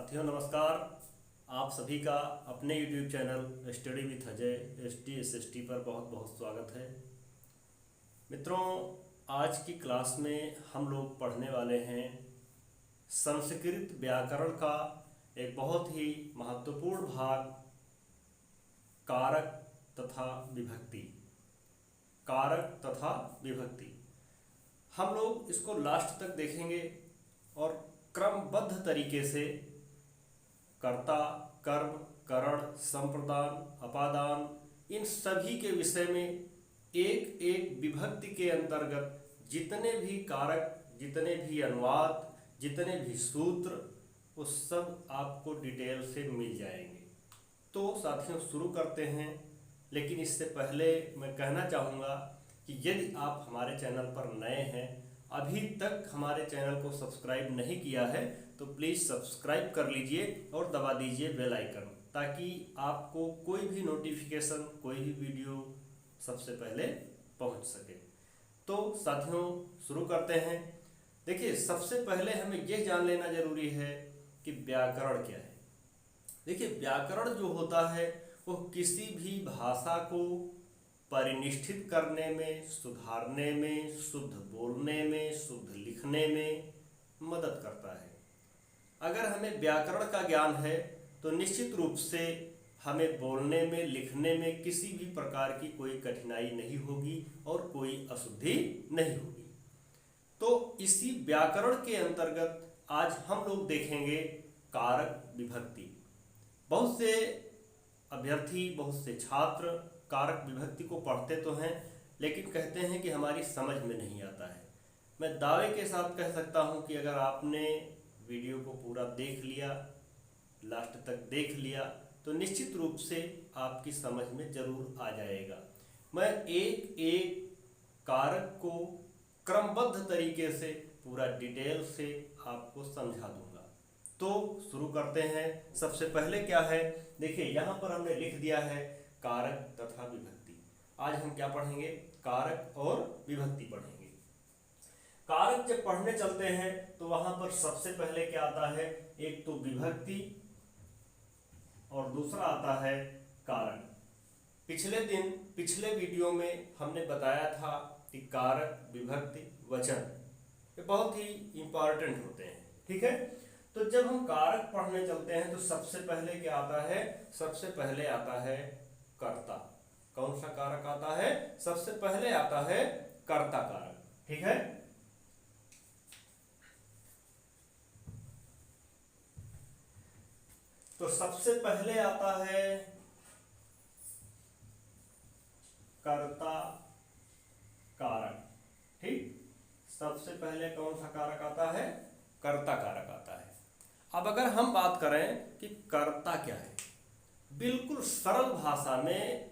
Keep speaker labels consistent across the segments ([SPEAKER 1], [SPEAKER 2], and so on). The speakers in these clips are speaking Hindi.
[SPEAKER 1] साथियों नमस्कार। आप सभी का अपने YouTube channel study with Ajay ST पर बहुत बहुत स्वागत है। मित्रों, आज की क्लास में हम लोग पढ़ने वाले हैं संस्कृत व्याकरण का एक बहुत ही महत्वपूर्ण भाग कारक तथा विभक्ति। कारक तथा विभक्ति हम लोग इसको लास्ट तक देखेंगे और क्रमबद्ध तरीके से कर्ता, कर्म, करण, संप्रदान, अपादान इन सभी के विषय में एक एक विभक्ति के अंतर्गत जितने भी कारक, जितने भी अनुवाद, जितने भी सूत्र, वो सब आपको डिटेल से मिल जाएंगे। तो साथियों शुरू करते हैं। लेकिन इससे पहले मैं कहना चाहूँगा कि यदि आप हमारे चैनल पर नए हैं, अभी तक हमारे चैनल को सब्सक्राइब नहीं किया है, तो प्लीज़ सब्सक्राइब कर लीजिए और दबा दीजिए बेल आइकन, ताकि आपको कोई भी नोटिफिकेशन, कोई भी वीडियो सबसे पहले पहुंच सके। तो साथियों शुरू करते हैं। देखिए, सबसे पहले हमें यह जान लेना जरूरी है कि व्याकरण क्या है। देखिए, व्याकरण जो होता है वो किसी भी भाषा को परिनिष्ठित करने में, सुधारने में, शुद्ध बोलने में, शुद्ध लिखने में मदद करता है। अगर हमें व्याकरण का ज्ञान है तो निश्चित रूप से हमें बोलने में, लिखने में किसी भी प्रकार की कोई कठिनाई नहीं होगी और कोई अशुद्धि नहीं होगी। तो इसी व्याकरण के अंतर्गत आज हम लोग देखेंगे कारक विभक्ति। बहुत से अभ्यर्थी, बहुत से छात्र कारक विभक्ति को पढ़ते तो हैं, लेकिन कहते हैं कि हमारी समझ में नहीं आता है। मैं दावे के साथ कह सकता हूं कि अगर आपने वीडियो को पूरा देख लिया, लास्ट तक देख लिया, तो निश्चित रूप से आपकी समझ में जरूर आ जाएगा। मैं एक एक कारक को क्रमबद्ध तरीके से पूरा डिटेल से आपको समझा दूंगा। तो शुरू करते हैं। सबसे पहले क्या है, देखिए यहाँ पर हमने लिख दिया है कारक तथा विभक्ति। आज हम क्या पढ़ेंगे? कारक और विभक्ति पढ़ेंगे। कारक जब पढ़ने चलते हैं तो वहां पर सबसे पहले क्या आता है? एक तो विभक्ति और दूसरा आता है कारक। पिछले वीडियो में हमने बताया था कि कारक, विभक्ति, वचन ये बहुत ही इंपॉर्टेंट होते हैं। ठीक है, तो जब हम कारक पढ़ने चलते हैं तो सबसे पहले क्या आता है? सबसे पहले आता है कर्ता। कौन सा कारक आता है? सबसे पहले आता है कर्ता कारक। ठीक है, तो सबसे पहले आता है कर्ता कारक। ठीक, सबसे पहले कौन सा कारक आता है? कर्ता कारक आता है। अब अगर हम बात करें कि कर्ता क्या है, बिल्कुल सरल भाषा में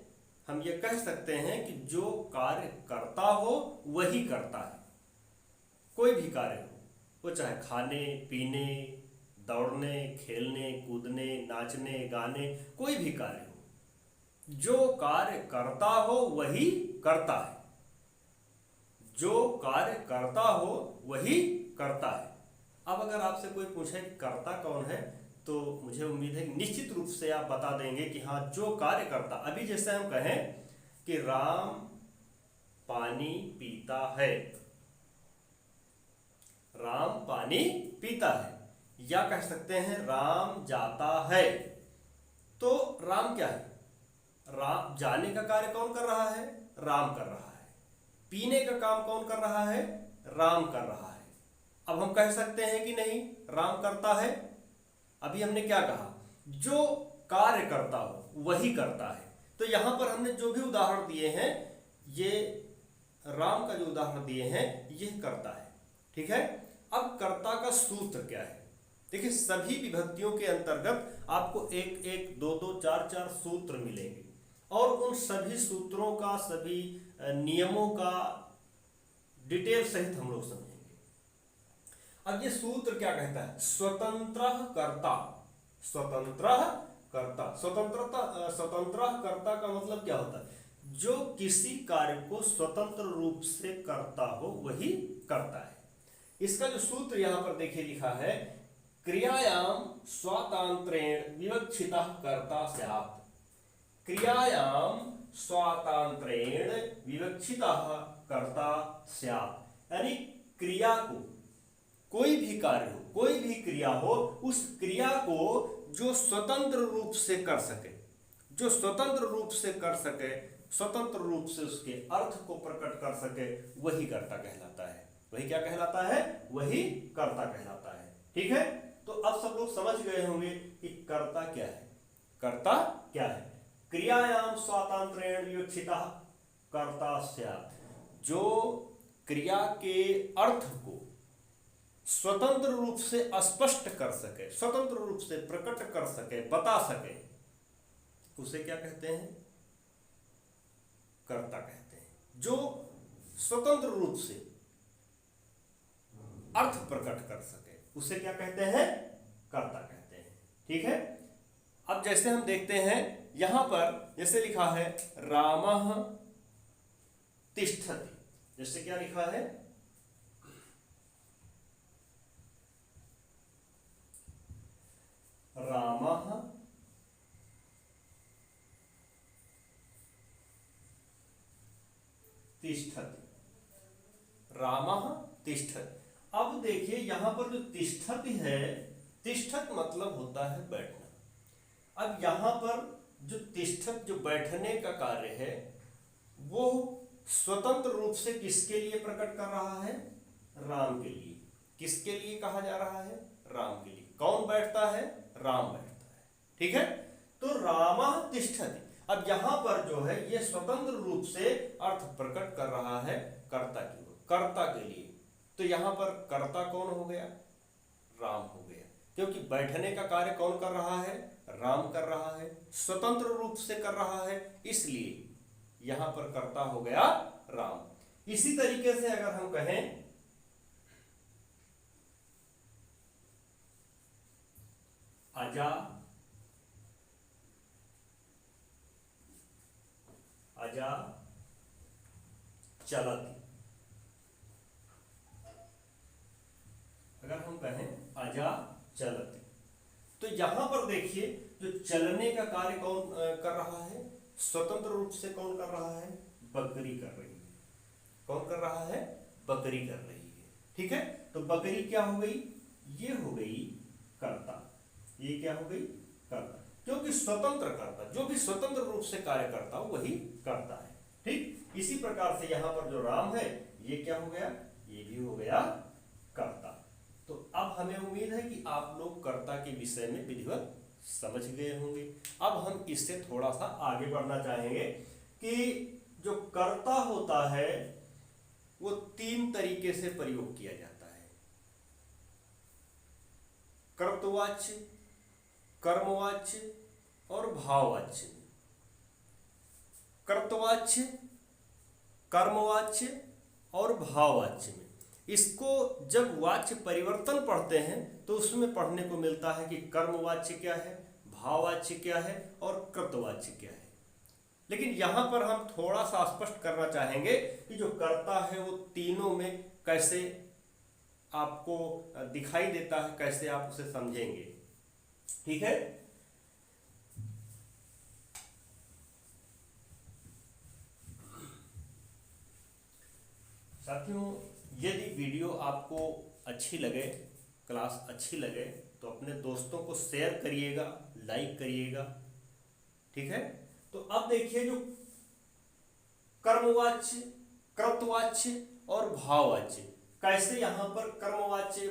[SPEAKER 1] हम ये कह सकते हैं कि जो कार्य करता हो वही करता है। कोई भी कार्य हो, वो चाहे खाने पीने, दौड़ने, खेलने, कूदने, नाचने, गाने, कोई भी कार्य हो, जो कार्य करता हो वही करता है। जो कार्य करता हो वही करता है। अब अगर आपसे कोई पूछे कि कर्ता कौन है, तो मुझे उम्मीद है कि निश्चित रूप से आप बता देंगे कि हाँ, जो कार्य करता। अभी जैसे हम कहें कि राम पानी पीता है, राम पानी पीता है, या कह सकते हैं राम जाता है। तो राम क्या है? राम जाने का कार्य कौन कर रहा है? राम कर रहा है। पीने का काम कौन कर रहा है? राम कर रहा है। अब हम कह सकते हैं कि नहीं, राम करता है। अभी हमने क्या कहा? जो कार्य करता हो वही करता है। तो यहां पर हमने जो भी उदाहरण दिए हैं, ये राम का जो उदाहरण दिए हैं ये करता है। ठीक है, अब कर्ता का सूत्र क्या है? देखिए, सभी विभक्तियों के अंतर्गत आपको एक एक, दो दो, चार चार सूत्र मिलेंगे और उन सभी सूत्रों का, सभी नियमों का डिटेल सहित हम लोग समझेंगे। अब ये सूत्र क्या कहता है? स्वतंत्र कर्ता। स्वतंत्र कर्ता, स्वतंत्र कर्ता का मतलब क्या होता है? जो किसी कार्य को स्वतंत्र रूप से करता हो वही करता है। इसका जो सूत्र यहां पर देखिए लिखा है, क्रियायाम स्वातंत्र्येण विवक्षितः कर्ता स्यात्। क्रियायाम स्वातंत्र्येण विवक्षितः कर्ता स्यात्, यानी क्रिया को, कोई भी कार्य हो, कोई भी क्रिया हो, उस क्रिया को जो स्वतंत्र रूप से कर सके, जो स्वतंत्र रूप से कर सके, स्वतंत्र रूप से उसके अर्थ को प्रकट कर सके, वही कर्ता कहलाता है। वही क्या कहलाता है? वही कर्ता कहलाता है। ठीक है, तो अब सब लोग समझ गए होंगे कि कर्ता क्या है। कर्ता क्या है? क्रियायाम स्वातंत्र्येण विवक्षितः कर्ता स्यात्, जो क्रिया के अर्थ को स्वतंत्र रूप से स्पष्ट कर सके, स्वतंत्र रूप से प्रकट कर सके, बता सके, उसे क्या कहते हैं? कर्ता कहते हैं। जो स्वतंत्र रूप से अर्थ प्रकट कर सके, उसे क्या कहते हैं? कर्ता कहते हैं। ठीक है, अब जैसे हम देखते हैं यहां पर जैसे लिखा है रामः तिष्ठति, जैसे क्या लिखा है? रामः तिष्ठति, रामः तिष्ठति। अब देखिए यहां पर जो तिष्ठति है, तिष्ठत मतलब होता है बैठना। अब यहां पर जो तिष्ठत, जो बैठने का कार्य है, वो स्वतंत्र रूप से किसके लिए प्रकट कर रहा है? राम के लिए। किसके लिए कहा जा रहा है? राम के लिए। कौन बैठता है? राम बैठता है। ठीक है, तो रामः तिष्ठति। अब यहां पर जो है ये स्वतंत्र रूप से अर्थ प्रकट कर रहा है कर्ता की ओर, कर्ता के लिए। तो यहां पर कर्ता कौन हो गया? राम हो गया, क्योंकि बैठने का कार्य कौन कर रहा है? राम कर रहा है, स्वतंत्र रूप से कर रहा है, इसलिए यहां पर कर्ता हो गया राम। इसी तरीके से अगर हम कहें अजा अजा चलति, अगर हम कहें अजा चलति, तो यहां पर देखिए जो चलने का कार्य कौन कर रहा है? स्वतंत्र रूप से कौन कर रहा है? बकरी कर रही है। कौन कर रहा है? बकरी कर रही है। ठीक है, तो बकरी क्या हो गई? ये हो गई कर्ता। ये क्या हो गई? कर्ता, क्योंकि स्वतंत्र कर्ता, जो भी स्वतंत्र रूप से कार्य करता हो वही कर्ता है। ठीक, इसी प्रकार से यहां पर जो राम है ये क्या हो गया? ये भी हो गया कर्ता। तो अब हमें उम्मीद है कि आप लोग कर्ता के विषय में विधिवत समझ गए होंगे। अब हम इससे थोड़ा सा आगे बढ़ना चाहेंगे कि जो कर्ता होता है वो तीन तरीके से प्रयोग किया जाता है। कर्तवाच्य, कर्मवाच्य और भाववाच्य। कर्तवाच्य, कर्मवाच्य और भाववाच्य में इसको जब वाच्य परिवर्तन पढ़ते हैं तो उसमें पढ़ने को मिलता है कि कर्मवाच्य क्या है, भाववाच्य क्या है और कृतवाच्य क्या है। लेकिन यहां पर हम थोड़ा सा स्पष्ट करना चाहेंगे कि जो कर्ता है वो तीनों में कैसे आपको दिखाई देता है, कैसे आप उसे समझेंगे। ठीक है, साथियों, यदि वीडियो आपको अच्छी लगे, क्लास अच्छी लगे, तो अपने दोस्तों को शेयर करिएगा, लाइक करिएगा। ठीक है, तो अब देखिए जो कर्मवाच्य, कृतवाच्य और भाववाच्य, कैसे यहां पर कर्मवाच्य,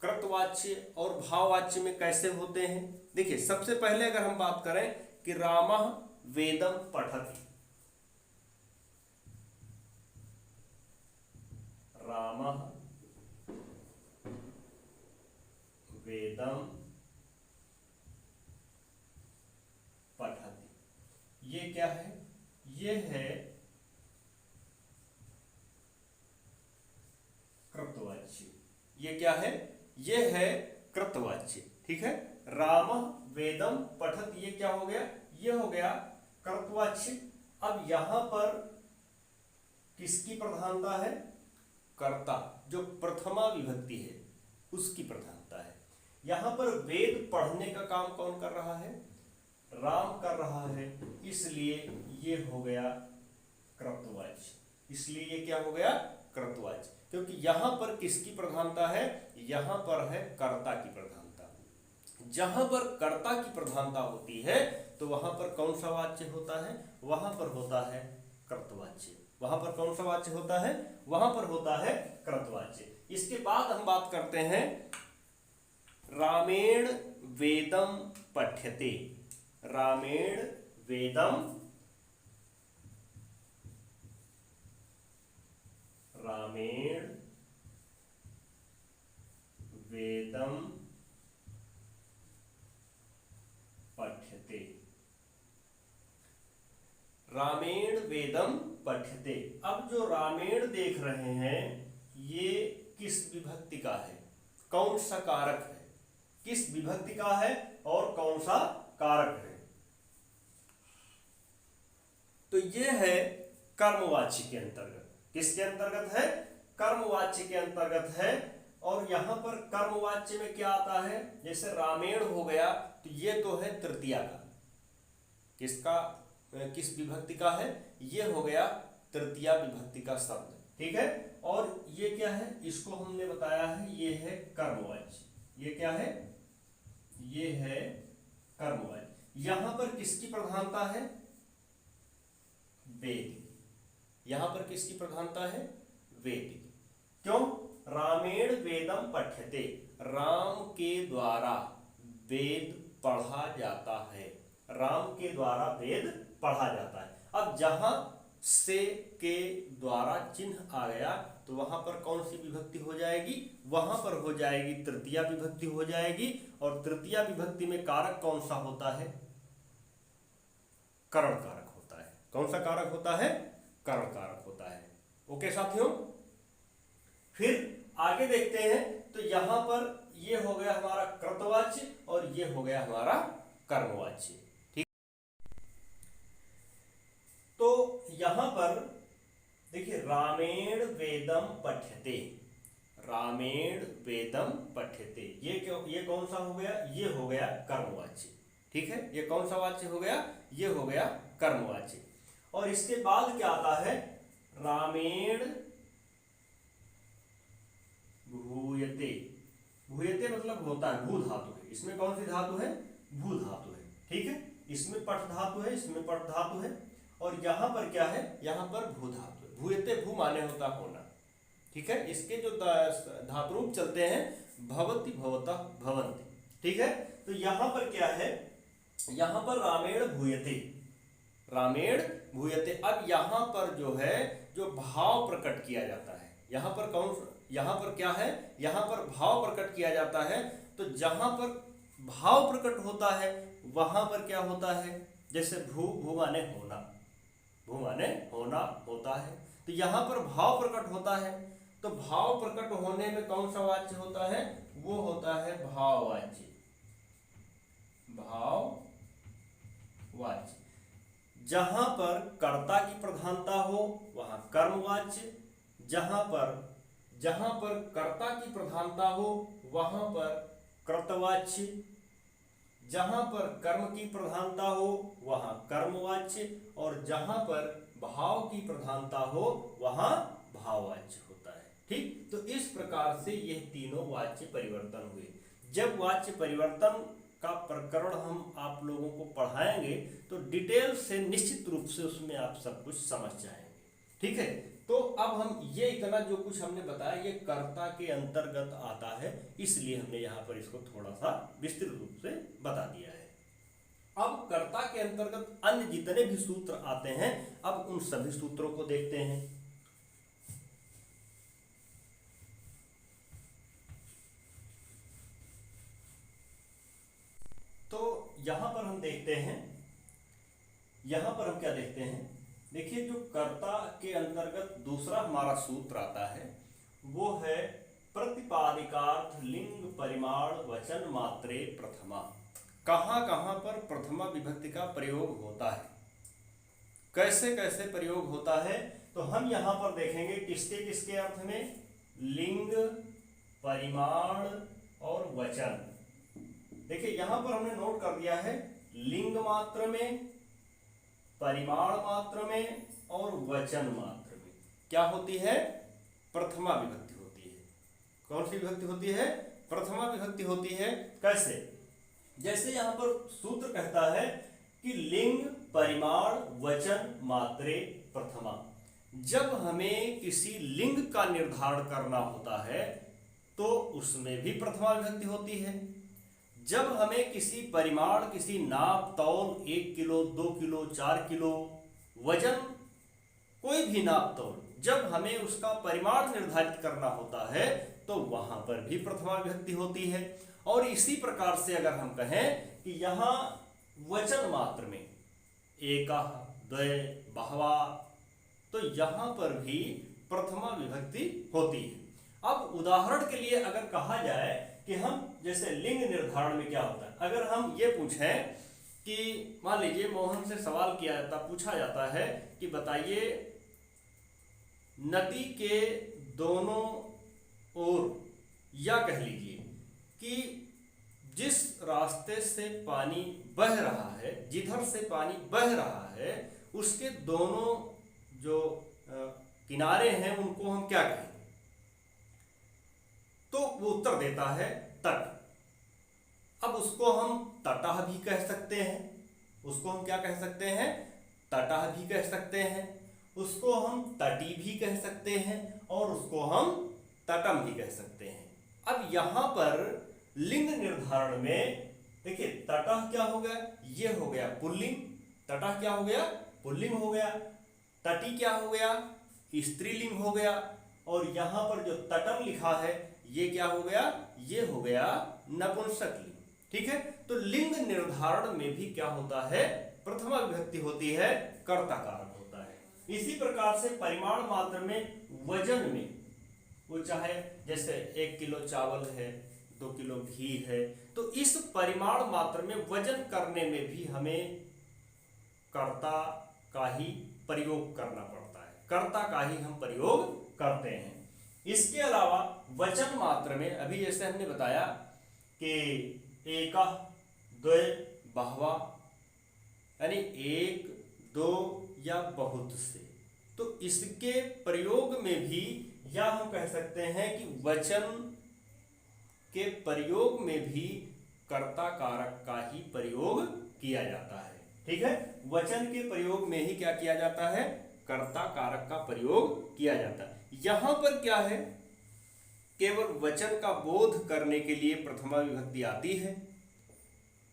[SPEAKER 1] कृतवाच्य और भाववाच्य में कैसे होते हैं। देखिए सबसे पहले अगर हम बात करें कि रामः वेदम पठति, रामः वेदम पठति, ये क्या है? ये है कृतवाच्य। ये क्या है? ये है कृतवाच्य। ठीक है, रामः वेदम पठति, ये क्या हो गया? ये हो गया कृतवाच्य। अब यहां पर किसकी प्रधानता है? कर्ता, जो प्रथमा विभक्ति है उसकी प्रधानता है। यहां पर वेद पढ़ने का काम कौन कर रहा है? राम कर रहा है, इसलिए ये हो गया कृतवाच्य। इसलिए ये क्या हो गया? कृतवाच्य। क्योंकि यहां पर किसकी प्रधानता है? यहां पर है कर्ता की प्रधानता। जहां पर कर्ता की प्रधानता होती है तो वहां पर कौन सा वाच्य होता है? वहां पर होता है कृतवाच्य। वहां पर कौन सा वाच्य होता है? वहां पर होता है कृतवाच्य। इसके बाद हम बात करते हैं रामेण वेदम पठ्यते। रामेण वेदम रामेण वेदम पठ्यते। रामेण वेदम पठ्यते। अब जो रामेण देख रहे हैं ये किस विभक्ति का है? कौन सा कारक है? किस विभक्ति का है और कौन सा कारक है? तो ये है कर्मवाच्य के अंतर्गत। किसके अंतर्गत है? कर्मवाच्य के अंतर्गत है। और यहां पर कर्मवाच्य में क्या आता है? जैसे रामेण हो गया तो ये तो है तृतीया का। किसका? किस विभक्ति का है? ये हो गया तृतीया विभक्ति का शब्द, ठीक है। और ये क्या है? इसको हमने बताया है ये है कर्मवाच्य। ये क्या है? ये है कर्मवाच्य। यहां पर किसकी प्रधानता है? वेद। यहां पर किसकी प्रधानता है? वेद। क्यों? रामेण वेदम पठ्यते। राम के द्वारा वेद पढ़ा जाता है। राम के द्वारा वेद पढ़ा जाता है। अब जहां से के द्वारा चिन्ह आ गया तो वहां पर कौन सी विभक्ति हो जाएगी? वहां पर हो जाएगी तृतीया विभक्ति हो जाएगी। और तृतीया विभक्ति में कारक कौन सा होता है? करण कारक होता है। कौन सा कारक होता है? करण कारक होता है। ओके साथियों, फिर आगे देखते हैं। तो यहां पर ये हो गया हमारा कृतवाच्य और ये हो गया हमारा कर्मवाच्य, ठीक। तो यहां पर देखिए रामेण वेदम पठ्यते। रामेण वेदम पठ्यते, ये कौन सा हो गया? ये हो गया कर्मवाच्य, ठीक है। ये कौन सा वाच्य हो गया? ये हो गया कर्मवाच्य। और इसके बाद क्या आता है? रामेण भूयते। भूयते मतलब होता है, भू धातु है। इसमें कौन सी धातु है? भू धातु है, ठीक है। इसमें पठ धातु है, इसमें पठ धातु है। और यहां पर क्या है? यहां पर भू धातु है। भूयते भू माने होता होना, ठीक है। इसके जो धातु रूप चलते हैं भवति भवता भवन्ति, ठीक है। तो यहां पर क्या है? यहां पर रामेण भूयते। रामेण भूयते। अब यहां पर जो है जो भाव प्रकट किया जाता है, यहां पर यहां पर क्या है? यहां पर भाव प्रकट किया जाता है। तो जहां पर भाव प्रकट होता है वहां पर क्या होता है? जैसे भू माने होना, भू माने होना होता है। तो यहां पर भाव प्रकट होता है। तो भाव प्रकट होने में कौन सा वाच्य होता है? वो होता है भाववाच्य। भाववाच्य। जहां पर कर्ता की प्रधानता हो वहां कर्मवाच्य। जहां पर कर्ता की प्रधानता हो वहां पर कृतवाच्य। जहां पर कर्म की प्रधानता हो वहां कर्मवाच्य। और जहां पर भाव की प्रधानता हो वहां भाववाच्य होता है, ठीक। तो इस प्रकार से यह तीनों वाच्य परिवर्तन हुए। जब वाच्य परिवर्तन का प्रकरण हम आप लोगों को पढ़ाएंगे तो डिटेल से निश्चित रूप से उसमें आप सब कुछ समझ जाएंगे, ठीक है। तो अब हम ये इतना जो कुछ हमने बताया ये कर्ता के अंतर्गत आता है, इसलिए हमने यहाँ पर इसको थोड़ा सा विस्तृत रूप से बता दिया है। अब कर्ता के अंतर्गत अन्य जितने भी सूत्र आते हैं अब उन सभी सूत्रों को देखते हैं। तो यहां पर हम देखते हैं, यहां पर हम क्या देखते हैं? देखिए जो कर्ता के अंतर्गत दूसरा हमारा सूत्र आता है वो है प्रतिपादिकार्थ लिंग परिमाण वचन मात्रे प्रथमा। कहां कहां पर प्रथमा विभक्ति का प्रयोग होता है, कैसे कैसे प्रयोग होता है? तो हम यहां पर देखेंगे किसके किसके अर्थ में? लिंग, परिमाण और वचन। देखिए यहां पर हमने नोट कर दिया है लिंग मात्र में, परिमाण मात्र में और वचन मात्र में क्या होती है? प्रथमा विभक्ति होती है। कौन सी विभक्ति होती है? प्रथमा विभक्ति होती है। कैसे? जैसे यहां पर सूत्र कहता है कि लिंग परिमाण वचन मात्रे प्रथमा। जब हमें किसी लिंग का निर्धारण करना होता है तो उसमें भी प्रथमा विभक्ति होती है। जब हमें किसी परिमाण, किसी नाप तौल, 1 किलो 2 किलो 4 किलो वजन, कोई भी नाप तौल, जब हमें उसका परिमाण निर्धारित करना होता है तो वहां पर भी प्रथमा विभक्ति होती है। और इसी प्रकार से अगर हम कहें कि यहां वचन मात्र में एकः द्वय बहवा, तो यहां पर भी प्रथमा विभक्ति होती है। अब उदाहरण के लिए अगर कहा जाए कि हम जैसे लिंग निर्धारण में क्या होता है, अगर हम ये पूछें कि मान लीजिए मोहन से सवाल किया जाता, पूछा जाता है कि बताइए नदी के दोनों ओर, या कह लीजिए कि जिस रास्ते से पानी बह रहा है, जिधर से पानी बह रहा है, उसके दोनों जो किनारे हैं उनको हम क्या कहेंगे? तो वो उत्तर देता है तट। अब उसको हम तटः भी कह सकते हैं, उसको हम क्या कह सकते हैं? तटः भी कह सकते हैं, उसको हम तटी भी कह सकते हैं और उसको हम तटम भी कह सकते हैं। अब यहां पर लिंग निर्धारण में देखिए तटः क्या हो गया? ये हो गया पुल्लिंग। तटः क्या हो गया? पुल्लिंग हो गया। तटी क्या हो गया? स्त्रीलिंग हो गया। और यहां पर जो तटम लिखा है ये क्या हो गया? ये हो गया नपुंसक लिंग। ठीक है, तो लिंग निर्धारण में भी क्या होता है? प्रथमा विभक्ति होती है, कर्ता कारक होता है। इसी प्रकार से परिमाण मात्र में, वजन में, वो चाहे जैसे 1 किलो चावल है, 2 किलो घी है, तो इस परिमाण मात्र में वजन करने में भी हमें कर्ता का ही प्रयोग करना पड़ता है, कर्ता का ही हम प्रयोग करते हैं। इसके अलावा वचन मात्र में अभी जैसे हमने बताया कि एकः द्वय बहवा, यानी 1 2 या बहुत से, तो इसके प्रयोग में भी, या हम कह सकते हैं कि वचन के प्रयोग में भी कर्ता कारक का ही प्रयोग किया जाता है। ठीक है, वचन के प्रयोग में ही क्या किया जाता है? कर्ता कारक का प्रयोग किया जाता है। यहां पर क्या है? केवल वचन का बोध करने के लिए प्रथमा विभक्ति आती है।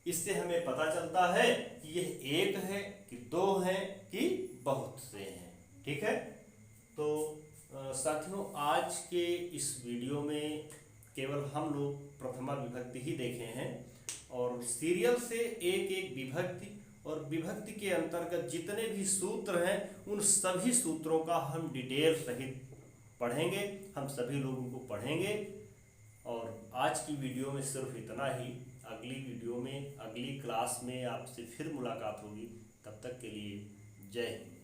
[SPEAKER 1] इससे हमें पता चलता है कि यह एक है कि दो है कि बहुत से हैं। ठीक है, तो साथियों आज के इस वीडियो में केवल हम लोग प्रथमा विभक्ति ही देखे हैं और सीरियल से एक एक विभक्ति और विभक्ति के अंतर्गत जितने भी सूत्र हैं उन सभी सूत्रों का हम डिटेल सहित पढ़ेंगे, हम सभी लोगों को पढ़ेंगे। और आज की वीडियो में सिर्फ इतना ही। अगली वीडियो में, अगली क्लास में आपसे फिर मुलाकात होगी। तब तक के लिए जय हिंद।